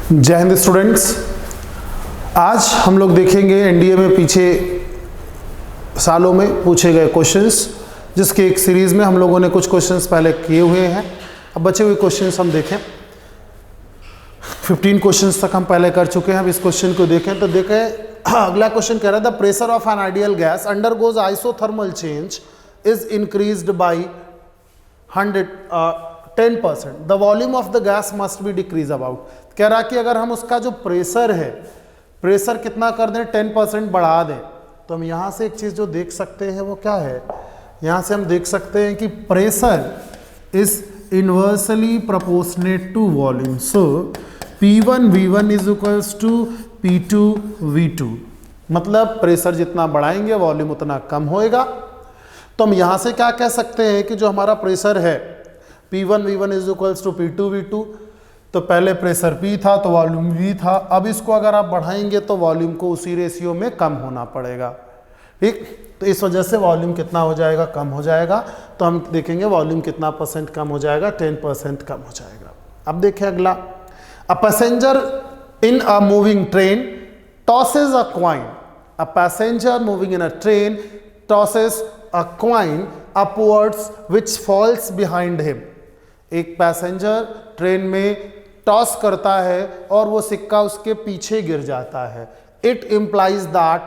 जय हिंद स्टूडेंट्स। आज हम लोग देखेंगे एनडीए में पीछे सालों में पूछे गए क्वेश्चंस, जिसके एक सीरीज में हम लोगों ने कुछ क्वेश्चंस पहले किए हुए हैं। अब बचे हुए क्वेश्चंस हम देखें। 15 क्वेश्चंस तक हम पहले कर चुके हैं। अब इस क्वेश्चन को देखें तो देखें, अगला क्वेश्चन कह रहा है the pressure of an ideal gas undergoes isothermal change is increased by 10%। The volume of the gas must be decrease about. कह रहा कि अगर हम उसका जो प्रेशर है, प्रेशर कितना कर दें, 10% बढ़ा दें, तो हम यहां से एक चीज जो देख सकते हैं वो क्या है, यहां से हम देख सकते हैं कि pressure is inversely proportionate to volume. So P1 V1 is equals to P2 V2। मतलब प्रेशर जितना बढ़ाएंगे वॉल्यूम उतना कम होएगा। तो हम यहां से क्या कह सकते हैं कि जो हमारा प्रेशर है P1 V1 is equals to P2 V2, तो पहले प्रेशर P था तो वॉल्यूम V था। अब इसको अगर आप बढ़ाएंगे तो वॉल्यूम को उसी रेशियो में कम होना पड़ेगा। ठीक, तो इस वजह से वॉल्यूम कितना हो जाएगा, कम हो जाएगा। तो हम देखेंगे वॉल्यूम कितना परसेंट कम हो जाएगा, 10% कम हो जाएगा। अब देखें अगला, a passenger in a moving train tosses a coin. A passenger moving in a train tosses a coin upwards which falls behind him. एक पैसेंजर ट्रेन में टॉस करता है और वो सिक्का उसके पीछे गिर जाता है। It implies that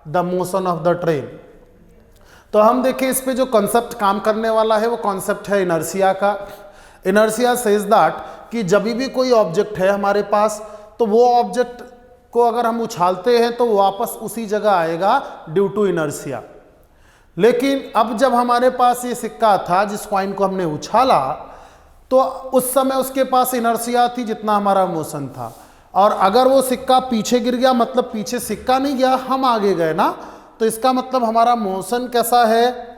the motion of the train. तो हम देखें इस पे जो कॉन्सेप्ट काम करने वाला है वो कॉन्सेप्ट है इनर्शिया का। इनर्शिया सेज दैट कि जब भी कोई ऑब्जेक्ट है हमारे पास, तो वो ऑब्जेक्ट को अगर हम उछालते हैं तो वापस उसी जगह आएगा ड्यू टू इनर्शिया। लेकिन अब जब हमारे पास ये सिक्का था जिस कॉइन को हमने उछाला, तो उस समय उसके पास इनर्शिया थी जितना हमारा मोशन था। और अगर वो सिक्का पीछे गिर गया, मतलब पीछे सिक्का नहीं गया, हम आगे गए ना, तो इसका मतलब हमारा मोशन कैसा है,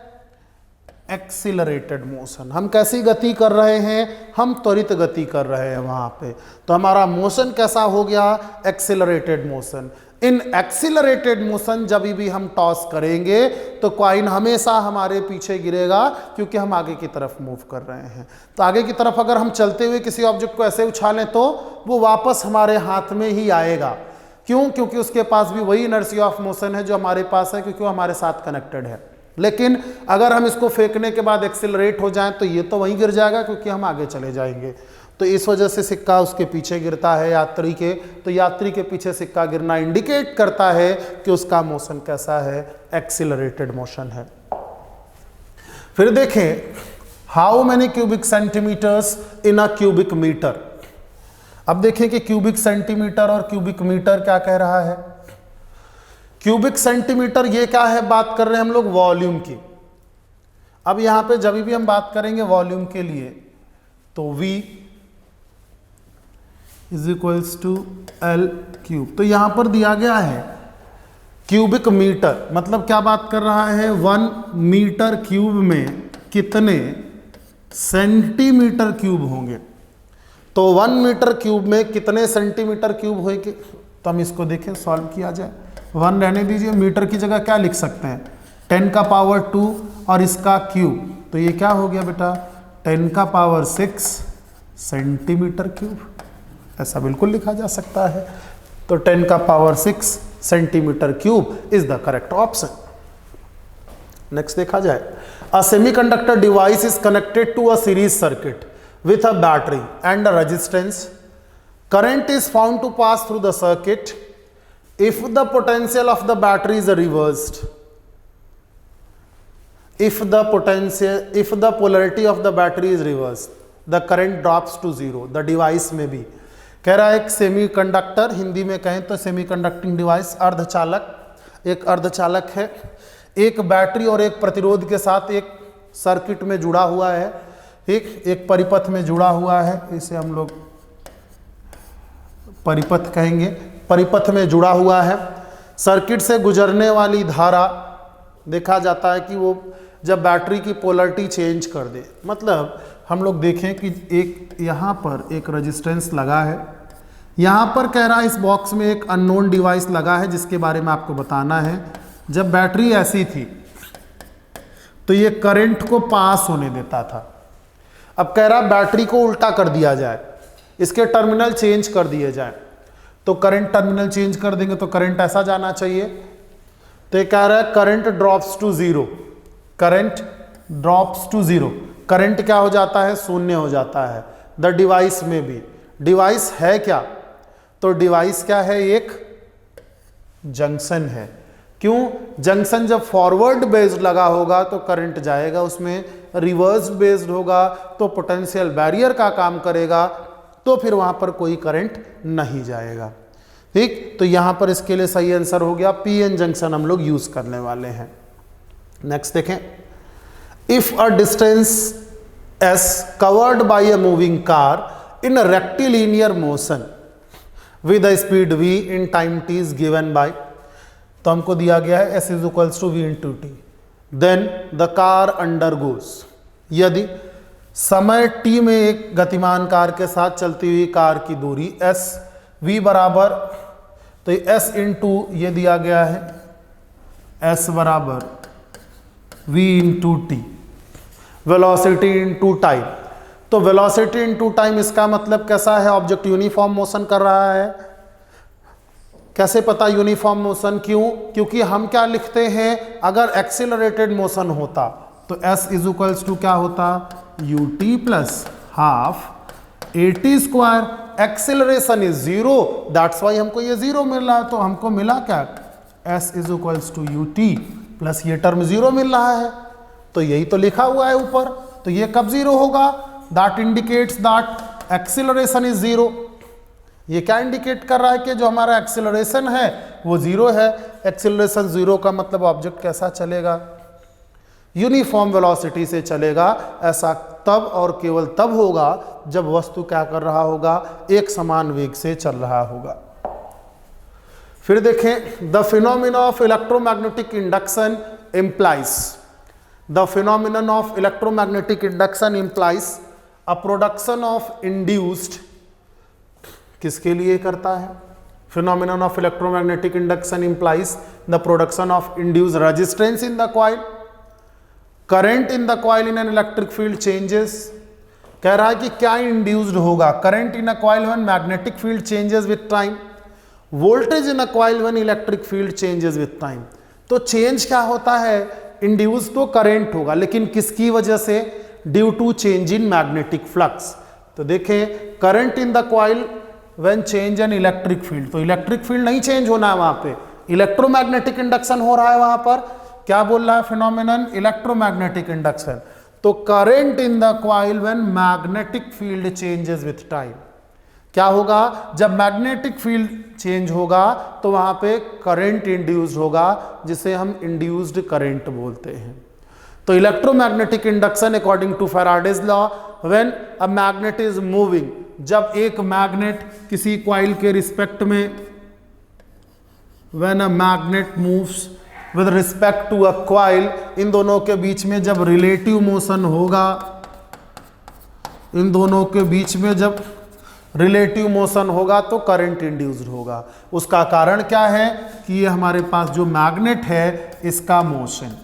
एक्सीलरेटेड मोशन। हम कैसी गति कर रहे हैं, हम त्वरित गति कर रहे हैं वहां पे। तो हमारा मोशन कैसा हो गया, एक्सीलरेटेड मोशन। इन एक्सीलरेटेड मोशन जब भी हम टॉस करेंगे तो कॉइन हमेशा हमारे पीछे गिरेगा, क्योंकि हम आगे की तरफ मूव कर रहे हैं। तो आगे की तरफ अगर हम चलते हुए किसी ऑब्जेक्ट को ऐसे उछालें तो वो वापस हमारे हाथ में ही आएगा। क्यों? क्योंकि उसके पास भी वही इनर्शिया ऑफ मोशन है जो हमारे पास है, क्योंकि वो हमारे साथ कनेक्टेड है। लेकिन अगर हम इसको फेंकने के बाद एक्सीलरेट हो जाएं तो ये तो वहीं गिर जाएगा, क्योंकि हम आगे चले जाएंगे। तो इस वजह से सिक्का उसके पीछे गिरता है यात्री के। तो यात्री के पीछे सिक्का गिरना इंडिकेट करता है कि उसका मोशन कैसा है, एक्सीलरेटेड मोशन है। फिर देखें, how many cubic centimetres in a cubic metre. अब देखें कि क्यूबिक सेंटीमीटर और क्यूबिक मीटर क्या कह रहा है। क्यूबिक सेंटीमीटर ये क्या है, बात कर रहे हैं हम लोग वॉल्यूम की। अब यहां पे जब भी हम बात करेंगे वॉल्यूम के लिए, तो V is equals to L cube. तो यहां पर दिया गया है क्यूबिक मीटर, मतलब क्या बात कर रहा है, 1 मीटर क्यूब में कितने सेंटीमीटर क्यूब होंगे। तो 1 मीटर क्यूब में कितने सेंटीमीटर क्यूब होंगे। तो हम इसको देखें, सॉल्व किया जाए। 1 रहने दीजिए, मीटर की जगह क्या लिख सकते हैं, 10 का पावर 2 और इसका क्यूब। तो ये क्या हो गया बेटा, 10 का पावर 6 सेंटीमीटर क्यूब। ऐसा बिल्कुल लिखा जा सकता है। तो 10 का power 6 centimetre cube is the correct option. Next देखा जाए, a semiconductor device is connected to a series circuit with a battery and a resistance. Current is found to pass through the circuit if the potential of the battery is reversed. If the polarity of the battery is reversed, the current drops to zero. The device में भी कह रहा है एक semiconductor, Hindi में कहें तो semiconducting device, अर्धचालक, एक अर्धचालक है, एक बैटरी और एक प्रतिरोध के साथ एक सर्किट में जुड़ा हुआ है, एक परिपथ में जुड़ा हुआ है। इसे हम लोग परिपथ कहेंगे। परिपथ में जुड़ा हुआ है। सर्किट से गुजरने वाली धारा देखा जाता है कि वो जब बैटरी की पोलरिटी चेंज कर दे, मतलब हम लोग देखें कि एक यहाँ पर एक रेजिस्टेंस लगा है, यहाँ पर कह रहा है इस बॉक्स में एक अननोन डिवाइस लगा है जिसके बारे में आपको बताना है। जब बैटरी ऐसी थी तो ये करंट को पास होने देता था। अब कह रहा बैटरी को उल्टा कर दिया जाए, इसके टर्मिनल चेंज कर दिए जाए। तो करंट टर्मिनल चेंज कर देंगे तो करंट ऐसा जाना चाहिए। तो ये कह रहा है current drops to zero, current drops to zero, current क्या हो जाता है, शून्य हो जाता है। द डिवाइस में भी, डिवाइस है क्या, तो डिवाइस क्या है, एक जंक्शन है। क्यों, जंक्शन जब फॉरवर्ड बेस्ड लगा होगा तो करंट जाएगा उसमें, रिवर्स बेस्ड होगा तो पोटेंशियल बैरियर का काम करेगा, तो फिर वहां पर कोई करंट नहीं जाएगा। ठीक, तो यहां पर इसके लिए सही आंसर हो गया पीएन जंक्शन हम लोग यूज करने वाले हैं। नेक्स्ट देखें, if a distance s covered by a moving car in rectilinear motion with a speed v in time t is given by, तो हमको दिया गया है s is equals to v into t, then the car undergoes, यदि समय t में एक गतिमान कार के साथ चलती हुई कार की दूरी s v बराबर, तो s इंटू ये दिया गया है s बराबर v into T, velocity into time, तो वेलोसिटी इंटू टाइम इसका मतलब कैसा है, ऑब्जेक्ट यूनिफॉर्म मोशन कर रहा है। कैसे पता यूनिफॉर्म मोशन, क्यों, क्योंकि हम क्या लिखते हैं, अगर एक्सिलरेटेड मोशन होता तो s इज इक्वल्स टू क्या होता, ut plus half at square, acceleration is zero, that's why हमको ये जीरो मिल रहा है, तो हमको मिला क्या, s is equals to ut plus ये टर्म जीरो मिल रहा है, तो यही तो लिखा हुआ है ऊपर, तो ये कब जीरो होगा, that indicates that acceleration is zero. ये क्या इंडिकेट कर रहा है कि जो हमारा एक्सिलरेशन है वो जीरो है। एक्सिलरेशन जीरो का मतलब ऑब्जेक्ट कैसा चलेगा, यूनिफॉर्म वेलोसिटी से चलेगा। ऐसा तब और केवल तब होगा जब वस्तु क्या कर रहा होगा, एक समान वेग से चल रहा होगा। फिर देखें, the phenomena of electromagnetic induction implies, the phenomenon of electromagnetic induction implies a production of induced, किसके लिए करता है, phenomenon of electromagnetic induction implies the production of induced resistance in the coil, current in the coil in an electric field changes. कह रहा है कि क्या induced होगा, current in a coil when magnetic field changes with time, voltage in a coil when electric field changes with time. तो change क्या होता है, इंड्यूस तो करंट होगा, लेकिन किसकी वजह से, due to change in magnetic flux. तो देखें, current in the coil when change an electric field, तो इलेक्ट्रिक फील्ड नहीं चेंज होना है वहां पे, इलेक्ट्रोमैग्नेटिक इंडक्शन हो रहा है वहां पर। क्या बोल रहा है फिनोमिनन, इलेक्ट्रोमैग्नेटिक इंडक्शन। तो current in the coil when magnetic field changes with time, क्या होगा, जब मैग्नेटिक फील्ड चेंज होगा तो वहां पे करंट इंड्यूस्ड होगा, जिसे हम इंड्यूस्ड करंट बोलते हैं। तो electromagnetic induction according to Faraday's law, when a magnet is moving, जब एक मैग्नेट किसी कॉइल के रिस्पेक्ट में, when a magnet moves with respect to a coil, इन दोनों के बीच में जब रिलेटिव मोशन होगा, इन दोनों के बीच में जब रिलेटिव मोशन होगा तो करंट इंड्यूस्ड होगा। उसका कारण क्या है कि ये हमारे पास जो मैग्नेट है इसका मोशन,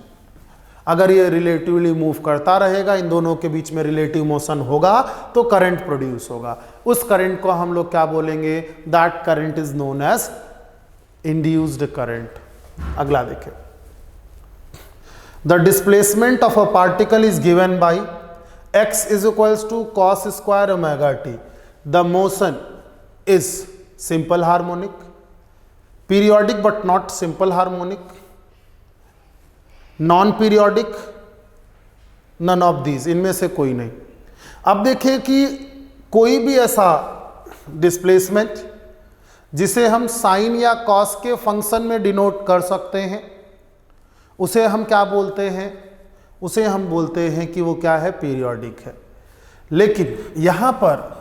अगर ये रिलेटिवली मूव करता रहेगा, इन दोनों के बीच में रिलेटिव मोशन होगा तो करंट प्रोड्यूस होगा। उस करंट को हम लोग क्या बोलेंगे, that current is known as induced current. अगला देखें, the displacement of a particle is given by x is equals to cos square omega t, the motion is simple harmonic, periodic but not simple harmonic, non periodic, none of these, इनमें से कोई नहीं। अब देखिए कि कोई भी ऐसा डिस्प्लेसमेंट जिसे हम साइन या कॉस के फंक्शन में डिनोट कर सकते हैं, उसे हम क्या बोलते हैं, उसे हम बोलते हैं कि वो क्या है, पीरियोडिक है। लेकिन यहाँ पर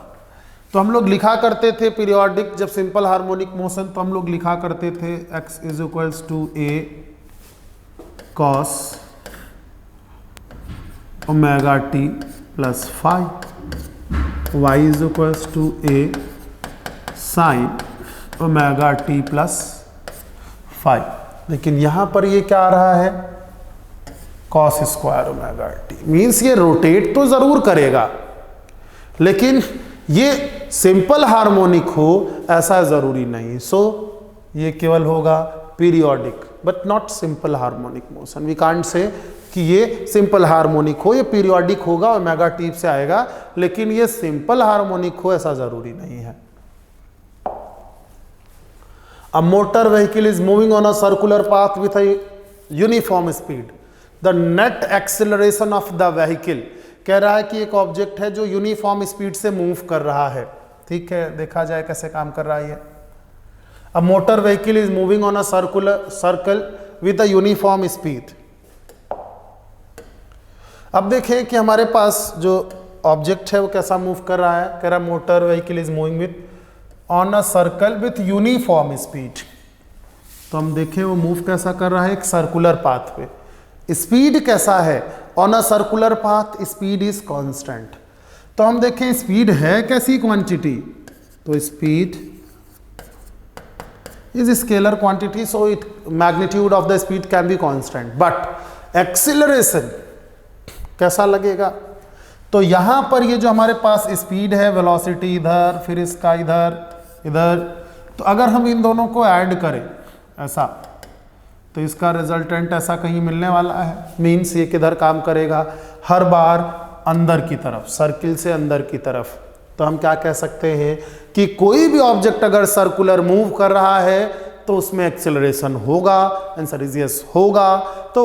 तो हम लोग लिखा करते थे पीरियोडिक, जब सिंपल हार्मोनिक मोशन, तो हम लोग लिखा करते थे x is equals to a cos omega t plus five, y is equals to a sine omega t plus five. लेकिन यहां पर ये क्या आ रहा है, cos square omega t, means ये रोटेट तो जरूर करेगा, लेकिन ये सिंपल हार्मोनिक हो ऐसा जरूरी नहीं। सो ये केवल होगा periodic but not simple harmonic motion. We can't say कि ये सिंपल हार्मोनिक हो, ये पीरियोडिक होगा, ओमेगा टी से आएगा, लेकिन ये सिंपल हार्मोनिक हो ऐसा जरूरी नहीं है। A motor vehicle is moving on a circular path with a uniform speed. The net acceleration of the vehicle, कह रहा है कि एक ऑब्जेक्ट है जो यूनिफॉर्म स्पीड से मूव कर रहा है। ठीक है, देखा जाए कैसे काम कर रहा है ये। A motor vehicle is moving on a circle with a uniform speed. अब देखें कि हमारे पास जो ऑब्जेक्ट है वो कैसा मूव कर रहा है। कह रहा है motor vehicle is moving with on a circle with uniform speed. तो हम देखें वो मूव कैसा कर रहा है, एक सर्कुलर पाथ पे। स्पीड कैसा है, on a circular path speed is constant. तो हम देखें स्पीड है कैसी क्वांटिटी, तो speed is scalar quantity, so it magnitude of the speed can be constant. But acceleration कैसा लगेगा, तो यहां पर ये जो हमारे पास स्पीड है, वेलोसिटी इधर, फिर इसका इधर इधर, तो अगर हम इन दोनों को ऐड करें ऐसा, तो इसका रिजल्टेंट ऐसा कहीं मिलने वाला है। मीन्स ये किधर काम करेगा, हर बार अंदर की तरफ, सर्किल से अंदर की तरफ। तो हम क्या कह सकते हैं कि कोई भी ऑब्जेक्ट अगर सर्कुलर मूव कर रहा है तो उसमें एक्सेलरेशन होगा। आंसर इज यस, होगा। तो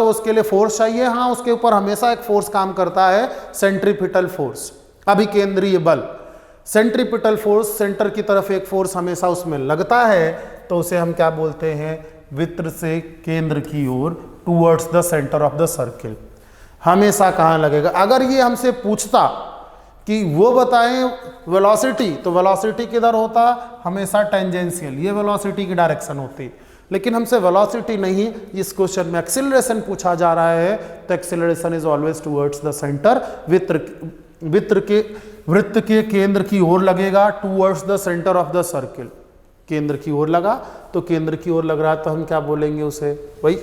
उसके लिए फोर्स चाहिए। हाँ, उसके ऊपर हमेशा एक फोर्स काम करता है, सेंट्रीपिटल फोर्स, अभिकेंद्रीय बल। सेंट्रीपिटल फोर्स, सेंटर की तरफ एक फोर्स हमेशा उसमें लगता है, तो उसे हम क्या बोलते हैं, वृत्त से केंद्र की ओर, towards the centre of the circle. हमेशा कहाँ लगेगा। अगर ये हमसे पूछता कि वो बताएं वेलोसिटी, तो वेलोसिटी किधर होता, हमेशा टेंजेंशियल, ये वेलोसिटी की डायरेक्शन होती। लेकिन हमसे वेलोसिटी नहीं, इस क्वेश्चन में एक्सीलरेशन पूछा जा रहा है, तो acceleration is always towards the centre, वृत्त के केंद्र की ओर लगेगा, towards the centre of the circle. केंद्र की ओर लगा, तो केंद्र की ओर लग रहा है, तो हम क्या बोलेंगे उसे, वही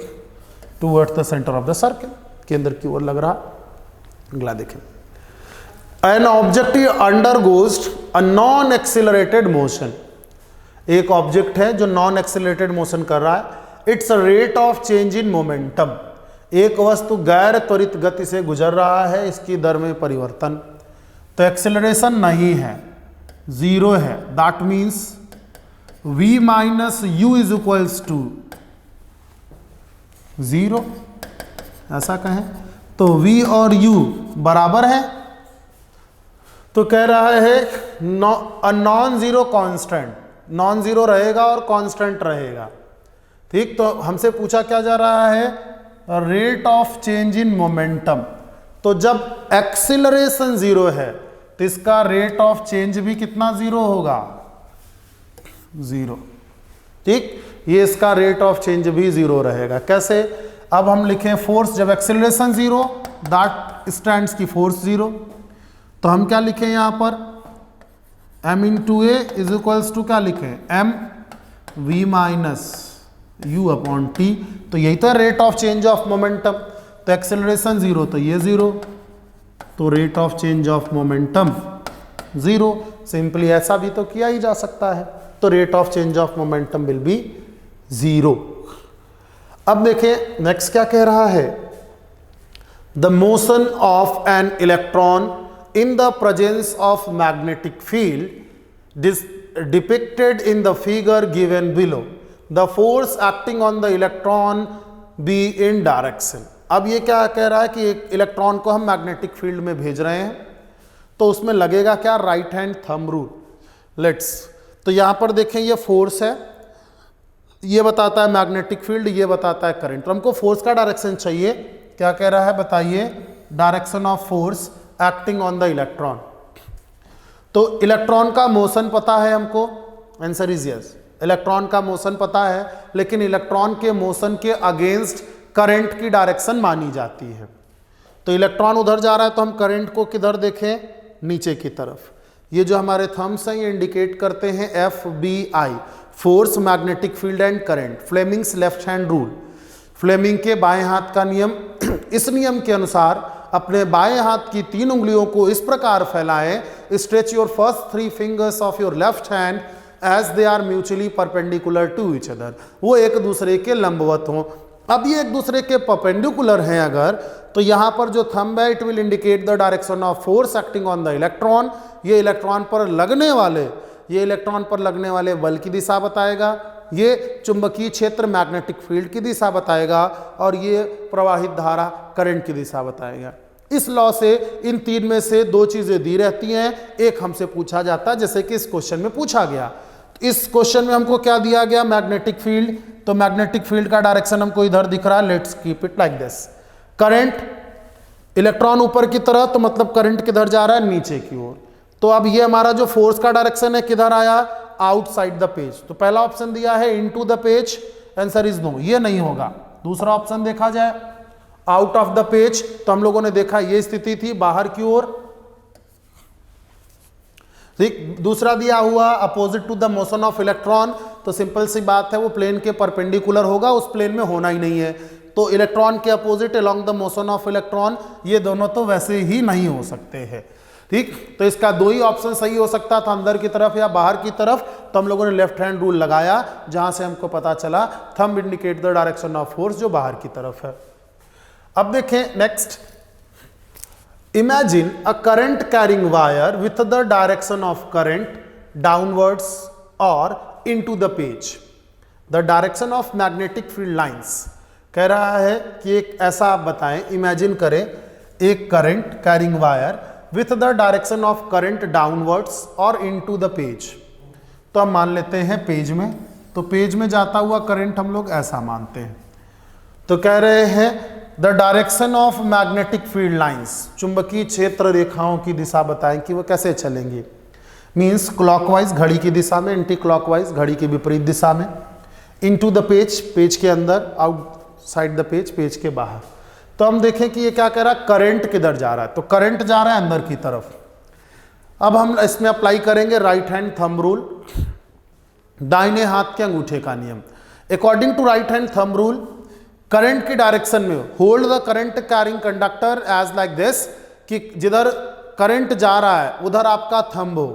towards the centre of the circle, केंद्र की ओर लग रहा। अगला देखें, an object undergoes a non accelerated motion. एक ऑब्जेक्ट है जो नॉन एक्सिलरेटेड मोशन कर रहा है। It's a rate of change in momentum. एक वस्तु गैर त्वरित गति से गुजर रहा है, इसकी दर में परिवर्तन। तो एक्सेलरेशन नहीं है, जीरो है। That means v minus u is equals to zero, ऐसा कहें तो v और u बराबर है। तो कह रहा है non zero constant, non zero रहेगा और कांस्टेंट रहेगा। ठीक, तो हमसे पूछा क्या जा रहा है, rate of change in momentum. तो जब एक्सीलरेशन जीरो है तो इसका रेट ऑफ चेंज भी कितना जीरो होगा, जीरो। ठीक, ये इसका रेट ऑफ चेंज भी जीरो रहेगा। कैसे, अब हम लिखें फोर्स, जब एक्सीलरेशन जीरो, दैट स्टैंड्स की फोर्स जीरो। तो हम क्या लिखें यहां पर, m into a is equals to क्या लिखें, m v minus u upon t. तो यही तो rate of change of momentum. तो एक्सेलरेशन जीरो, तो ये जीरो, तो rate of change of momentum zero. Simply ऐसा भी तो किया ही जा सकता है। तो rate of change of momentum will be zero. अब देखें नेक्स्ट क्या कह रहा है, the motion of an electron in the presence of magnetic field depicted in the figure given below, the force acting on the electron be in direction। अब ये क्या कह रहा है कि एक इलेक्ट्रॉन को हम मैग्नेटिक फील्ड में भेज रहे हैं, तो उसमें लगेगा क्या, right hand thumb rule. Let's, तो यहां पर देखें ये फोर्स है, ये बताता है मैग्नेटिक फील्ड, ये बताता है करंट। तो हमको फोर्स का डायरेक्शन चाहिए। क्या कह रहा है बताइए, direction of force acting on the electron. तो इलेक्ट्रॉन का मोशन पता है हमको, आंसर इज यस, इलेक्ट्रॉन का मोशन पता है, लेकिन इलेक्ट्रॉन के मोशन के अगेंस्ट करंट की डायरेक्शन मानी जाती है। तो इलेक्ट्रॉन उधर जा रहा है, तो हम करंट को किधर देखें, नीचे की तरफ। ये जो हमारे थंब्स हैं ये इंडिकेट करते हैं FBI, force, magnetic field and current, Fleming's left hand rule, Fleming के बाएं हाथ का नियम। इस नियम के अनुसार अपने बाएं हाथ की 3 उंगलियों को इस प्रकार फैलाएं, stretch your first 3 fingers of your left hand as they are mutually perpendicular to each other, वो एक दूसरे के लंबवत हों। अब ये एक दूसरे के परपेंडिकुलर हैं अगर, तो यहाँ पर जो थंब है it will indicate the direction of force acting on the electron, ये इलेक्ट्रॉन पर लगने वाले बल की दिशा बताएगा, ये चुंबकीय क्षेत्र मैग्नेटिक फील्ड की दिशा बताएगा, और ये प्रवाहित धारा करंट की दिशा बताएगा। इस लॉ से इन 3 में से 2 चीजें दी रहती हैं, एक हमसे पूछा जाता है, जैसे कि इस क्वेश्चन में पूछा गया। इस क्वेश्चन में हमको क्या दिया गया, मैग्नेटिक फील्ड, तो मैग्नेटिक फील्ड का डायरेक्शन हमको इधर दिख रहा है, let's keep it like this. Current, electron ऊपर की तरह, तो मतलब करंट किधर जा रहा है, नीचे की ओर। तो अब ये हमारा जो फोर्स का डायरेक्शन है किधर आया, आउटसाइड द पेज। तो पहला ऑप्शन दिया है into the page, answer is no, ये नहीं होगा। दूसरा ऑप्शन देखा जाए आउट ऑफ द पेज, तो हम लोगों ने देखा ये स्थिति थी बाहर की ओर, ठीक। दूसरा दिया हुआ opposite to the motion of electron, तो सिंपल सी बात है वो प्लेन के परपेंडिकुलर होगा, उस प्लेन में होना ही नहीं है। तो इलेक्ट्रॉन के opposite along the motion of electron, ये दोनों तो वैसे ही नहीं हो सकते हैं, ठीक। तो इसका 2 ही ऑप्शन सही हो सकता था, अंदर की तरफ या बाहर की तरफ। तो हम लोगों ने लेफ्ट हैंड रूल लगाया, जहां से हमको पता चला thumb indicate the direction of force, जो बाहर की तरफ है। अब देखें next, imagine a current carrying wire with the direction of current downwards और into the page, the direction of magnetic field lines. कह रहा है कि एक ऐसा आप बताएं, इमेजिन करें एक current carrying wire with the direction of current downwards और इनटू द पेज। तो हम मान लेते हैं पेज में, तो पेज में जाता हुआ करंट हम लोग ऐसा मानते हैं। तो कह रहे हैं the direction of magnetic field lines, चुंबकीय क्षेत्र रेखाओं की दिशा बताएं कि वो कैसे चलेंगी। मीन्स क्लॉकवाइज घड़ी की दिशा में, एंटी क्लॉकवाइज घड़ी की विपरीत दिशा में, इनटू द पेज पेज के अंदर, आउटसाइड द पेज पेज के बाहर। तो हम देखें कि ये क्या कह रहा है, करंट किधर जा रहा है, तो करंट जा रहा है अंदर की तरफ। अब हम इसमें अप्लाई करेंगे राइट हैंड थंब रूल, दाहिने हाथ के अंगूठे का नियम। According to right hand thumb rule, current की डायरेक्शन में hold the current carrying conductor as like this, कि जिधर करंट जा रहा है उधर आपका थंब हो,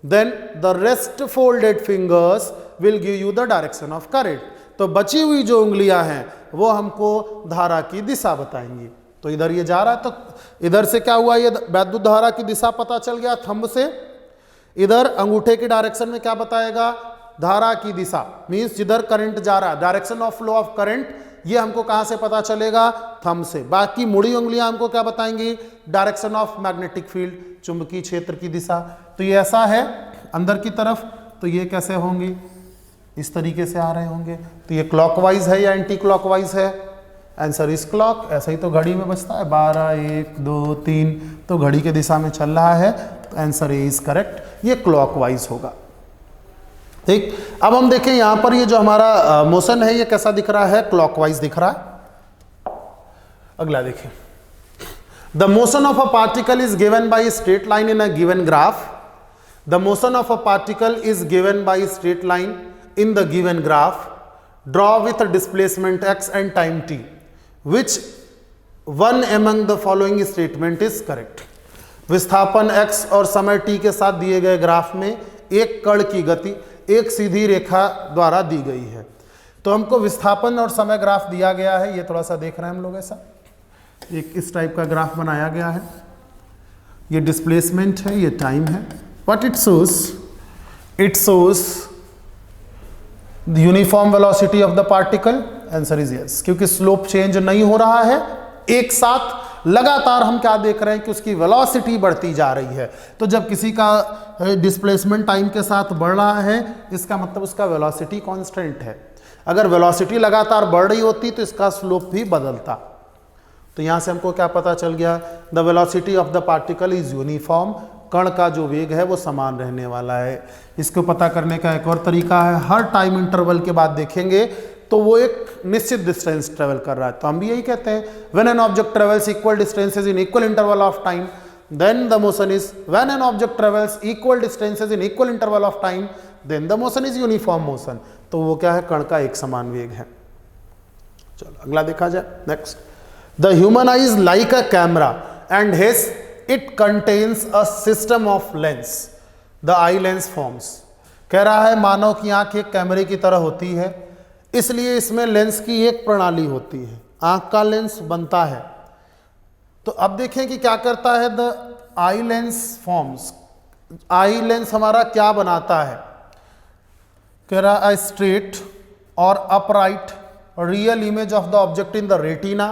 then the rest folded fingers will give you the direction of current. तो बची हुई जो उंगलियां हैं वो हमको धारा की दिशा बताएंगी। तो इधर ये जा रहा है, तो इधर से क्या हुआ, ये वैद्युत धारा की दिशा पता चल गया थंब से। इधर अंगूठे की डायरेक्शन में क्या बताएगा, धारा की दिशा, मीन्स जिधर करंट जा रहा है, direction of flow of current, ये हमको कहां से पता चलेगा, थंब से। बाकी मुड़ी उंगलियां हमको क्या बताएंगी, डायरेक्शन ऑफ मैग्नेटिक फील्ड, चुंबकीय क्षेत्र की दिशा। तो ये ऐसा है अंदर की तरफ, तो ये कैसे होंगी, इस तरीके से आ रहे होंगे। तो ये क्लॉकवाइज है या एंटी क्लॉकवाइज है, आंसर इज क्लॉक। ऐसा ही तो घड़ी में बचता है 12 1 2 3, तो घड़ी के दिशा में चल रहा है, तो आंसर ए इज करेक्ट, ये क्लॉकवाइज होगा, ठीक। अब हम देखें यहां पर ये जो हमारा मोशन है ये कैसा दिख रहा है, क्लॉकवाइज दिख रहा है। अगला देखें, the motion of a particle is given by straight line in a given graph. The motion of a particle is given by straight line in the given graph, draw with displacement x and time t, which one among the following statement is correct. विस्थापन x और समय t के साथ दिए गए graph में एक कण की गति एक सीधी रेखा द्वारा दी गई है। तो हमको विस्थापन और समय ग्राफ दिया गया है, ये थोड़ा सा देख रहे हैं हम लोग, ऐसा एक इस टाइप का ग्राफ बनाया गया है। ये डिस्प्लेसमेंट है, ये टाइम है। What it shows the uniform velocity of the particle, answer is yes, क्योंकि स्लोप चेंज नहीं हो रहा है, एक साथ लगातार हम क्या देख रहे हैं कि उसकी वेलोसिटी बढ़ती जा रही है। तो जब किसी का डिस्प्लेसमेंट टाइम के साथ बढ़ रहा है, इसका मतलब उसका वेलोसिटी कांस्टेंट है। अगर वेलोसिटी लगातार बढ़ रही होती तो इसका स्लोप भी बदलता। तो यहां से हमको क्या पता चल गया, the velocity of the particle is uniform, कण का जो वेग है वो समान रहने वाला है। इसको पता करने का एक और तरीका है, हर टाइम इंटरवल के बाद देखेंगे तो वो एक निश्चित डिस्टेंस ट्रेवल कर रहा है। तो हम भी यही कहते हैं, when an object travels equal distances in equal interval of time, then the motion is, when an object travels equal distances in equal interval of time, then the motion is uniform motion. तो वो क्या है, कण का एक समान वेग है। चलो अगला देखा जाए, next, the human I is like a camera and hence it contains a system of lens. The eye lens forms. कह रहा है मानव की आंख एक कैमरे की तरह होती है, इसलिए इसमें लेंस की एक प्रणाली होती है, आंख का लेंस बनता है। तो अब देखें कि क्या करता है, the eye lens forms. Eye lens हमारा क्या बनाता है, कह रहा है स्ट्रेट और upright real image of the object in the retina.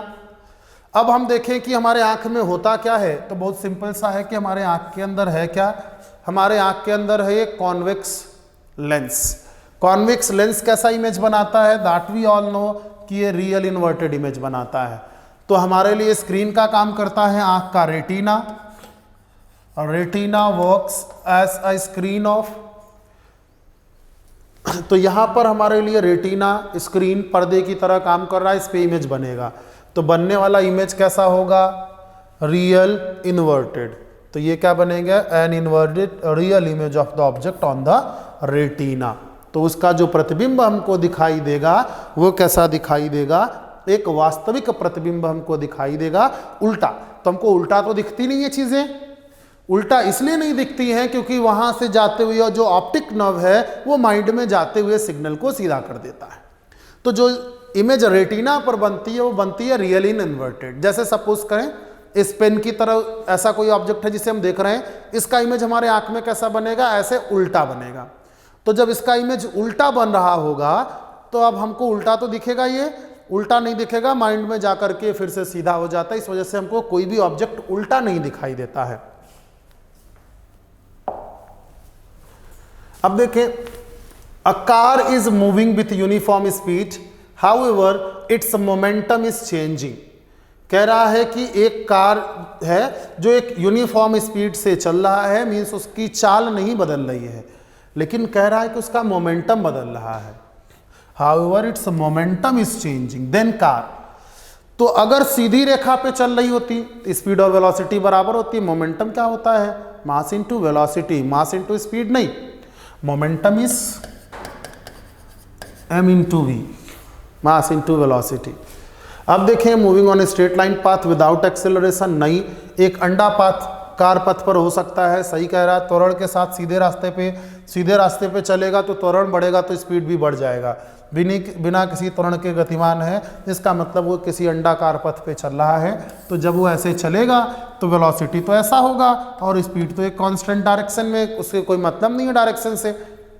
अब हम देखें कि हमारे आंख में होता क्या है, तो बहुत सिंपल सा है कि हमारे आंख के अंदर है क्या, हमारे आंख के अंदर है एक कॉन्वेक्स लेंस। कॉन्वेक्स लेंस कैसा इमेज बनाता है, दैट वी ऑल नो कि ये रियल इन्वर्टेड इमेज बनाता है। तो हमारे लिए स्क्रीन का काम करता है आंख का retina. Retina works as a screen of, तो यहां पर हमारे लिए रेटिना स्क्रीन पर्दे की तरह काम कर रहा है, इस पे इमेज बनेगा। तो बनने वाला इमेज कैसा होगा, रियल इन्वर्टेड। तो ये क्या बनेगा, an inverted real image of the object on the retina. तो उसका जो प्रतिबिंब हमको दिखाई देगा वो कैसा दिखाई देगा, एक वास्तविक प्रतिबिंब हमको दिखाई देगा उल्टा। तो हमको उल्टा तो दिखती नहीं है चीजें, उल्टा इसलिए नहीं दिखती हैं क्योंकि वहां से जाते हुए जो ऑप्टिक नर्व है वो माइंड में जाते हुए सिग्नल को सीधा कर देता है। तो जो इमेज रेटिना पर बनती है वो बनती है रियल इन इन्वर्टेड। जैसे सपोज करें इस पेन की तरह ऐसा कोई ऑब्जेक्ट है जिसे हम देख रहे हैं, इसका इमेज हमारे आंख में कैसा बनेगा, ऐसे उल्टा बनेगा। तो जब इसका इमेज उल्टा बन रहा होगा तो अब हमको उल्टा तो दिखेगा, ये उल्टा नहीं दिखेगा, माइंड में जाकर के फिर से सीधा हो जाता है। इस वजह से हमको कोई भी ऑब्जेक्ट उल्टा नहीं दिखाई देता है। अब देखें, a car is moving with uniform speed, however it's momentum is changing. कह रहा है कि एक कार है जो एक यूनिफॉर्म स्पीड से चल रहा है, मीन्स उसकी चाल नहीं बदल रही है, लेकिन कह रहा है कि उसका मोमेंटम बदल रहा है। However it's momentum is changing then car. तो अगर सीधी रेखा पे चल रही होती तो स्पीड और वेलोसिटी बराबर होती। मोमेंटम क्या होता है, mass into velocity, mass into speed नहीं, momentum is m into v, mass into velocity. अब देखें, moving on a straight line path without acceleration, नहीं, एक अंडा पाथ कार पथ पर हो सकता है, सही कह रहा है। त्वरण के साथ सीधे रास्ते पे चलेगा तो त्वरण बढ़ेगा तो स्पीड भी बढ़ जाएगा। बिना किसी त्वरण के गतिमान है, इसका मतलब वो किसी अंडाकार पथ पे चल रहा है। तो जब वो ऐसे चलेगा तो वेलोसिटी तो ऐसा होगा और स्पीड तो एक कांस्टेंट डायरेक्शन में, उससे कोई मतलब नहीं है डायरेक्शन से,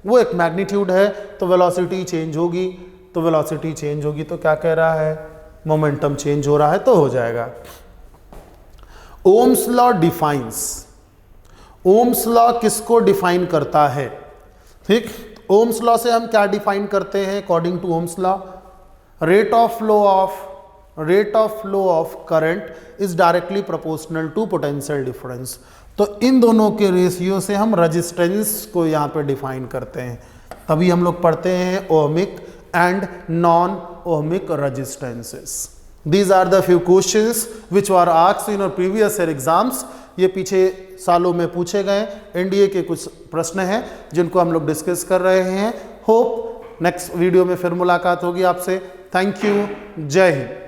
वो एक मैग्नीट्यूड है। तो वेलोसिटी चेंज होगी, तो वेलोसिटी चेंज होगी तो क्या कह रहा है, मोमेंटम चेंज हो रहा है तो हो जाएगा। Ohm's law defines, Ohm's law किसको डिफाइन करता है, ठीक। ओम्स लॉ से हम क्या डिफाइन करते हैं, according to Ohm's law, rate of flow of current is directly proportional to potential difference. तो इन दोनों के रेशियो से हम रेजिस्टेंस को यहाँ पे डिफाइन करते हैं। तभी हम लोग पढ़ते हैं ohmic and non ohmic resistances. These are the few questions which were asked in our previous year exams। ये पीछे सालों में पूछे गए एनडीए के कुछ प्रश्न हैं जिनको हम लोग डिस्कस कर रहे हैं। होप नेक्स्ट वीडियो में फिर मुलाकात होगी आपसे। थैंक यू, जय हिंद।